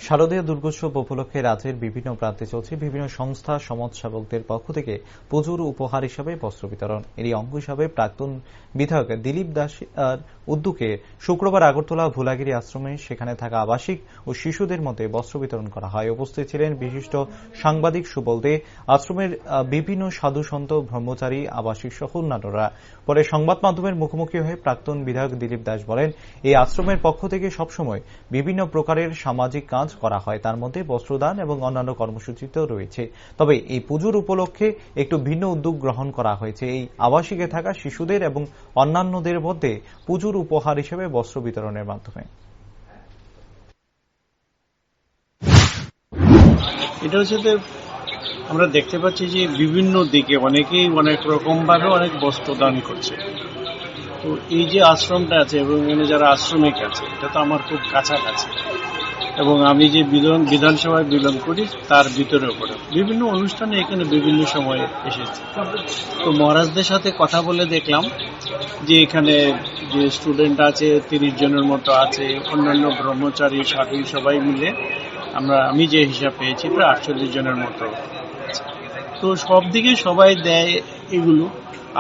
শারদীয় দুর্গোৎসব উপলক্ষে রাজ্যের বিভিন্ন প্রান্তে চলছে বিভিন্ন সংস্থা সমাজসেবকদের পক্ষ থেকে পুজোর উপহার হিসাবে বস্ত্র বিতরণ। এরই অঙ্গ হিসাবে প্রাক্তন বিধায়ক দিলীপ দাস উদ্যোগে শুক্রবার আগরতলা ভুলাগিরি আশ্রমে সেখানে থাকা আবাসিক ও শিশুদের মধ্যে বস্ত্র বিতরণ করা হয়। উপস্থিত ছিলেন বিশিষ্ট সাংবাদিক সুবল দে, আশ্রমের বিভিন্ন সাধু সন্ত, ব্রহ্মচারী, আবাসিক সহ অন্যান্যরা। পরে সংবাদ মাধ্যমের মুখোমুখি হয়ে প্রাক্তন বিধায়ক দিলীপ দাস বলেন, এই আশ্রমের পক্ষ থেকে সবসময় বিভিন্ন প্রকারের সামাজিক কাজ করা হয়, তার মধ্যে বস্ত্রদান এবং অন্যান্য কর্মসূচিতেও রয়েছে। তবে এই পুজোর উপলক্ষে একটু ভিন্ন উদ্যোগ গ্রহণ করা হয়েছে। এই আবাসিকে থাকা শিশুদের এবং অন্যান্যদের মধ্যে পুজোর উপহার হিসেবে বস্ত্র বিতরণের মাধ্যমে। এটা হচ্ছে আমরা দেখতে পাচ্ছি যে বিভিন্ন দিকে অনেকেই অনেক রকম ভাবে অনেক বস্ত্র দান করছে। তো এই যে আশ্রমটা আছে এবং এখানে যারা আশ্রমিক আছে, এটা তো আমার খুব কাছাকাছি এবং আমি যে বিধানসভায় বিলং করি তার ভিতরেও পড়ে বিভিন্ন অনুষ্ঠানে এখানে বিভিন্ন সময়ে এসেছি। তো মহারাজদের সাথে কথা বলে দেখলাম যে এখানে যে স্টুডেন্ট আছে 30 জনের মতো আছে, অন্যান্য ব্রহ্মচারী সাধু সবাই মিলে আমি যে হিসাব পেয়েছি প্রায় 48 জনের মতো। তো সব দিকে সবাই দেয় এগুলো।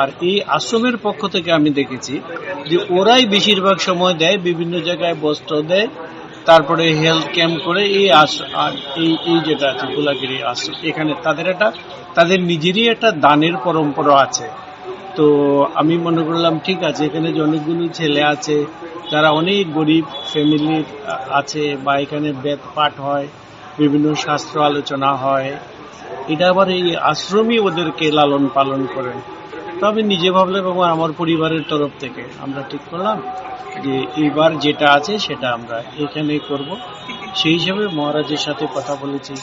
আর এই আশ্রমের পক্ষ থেকে আমি দেখেছি যে ওরাই বেশিরভাগ সময় দেয়, বিভিন্ন জায়গায় বস্ত্র দেয়, তারপরে হেলথ ক্যাম্প করে এই যেটা আছে ভুলাগিরি আশ্রম, এখানে তাদের নিজেরই একটা দানের পরম্পরা আছে। তো আমি মনে করলাম ঠিক আছে, এখানে যে অনেকগুলো ছেলে আছে যারা অনেক গরিব ফ্যামিলির আছে, বা এখানে বেদ পাঠ হয়, বিভিন্ন শাস্ত্র আলোচনা হয়, এটা আবার এই আশ্রমই ওদেরকে লালন পালন করেন। তো আমি নিজে ভাবলাম এবং আমার পরিবারের তরফ থেকে আমরা ঠিক করলাম যে এইবার যেটা আছে সেটা আমরা এখানেই করব। সেই হিসাবে মহারাজের সাথে কথা বলেছি।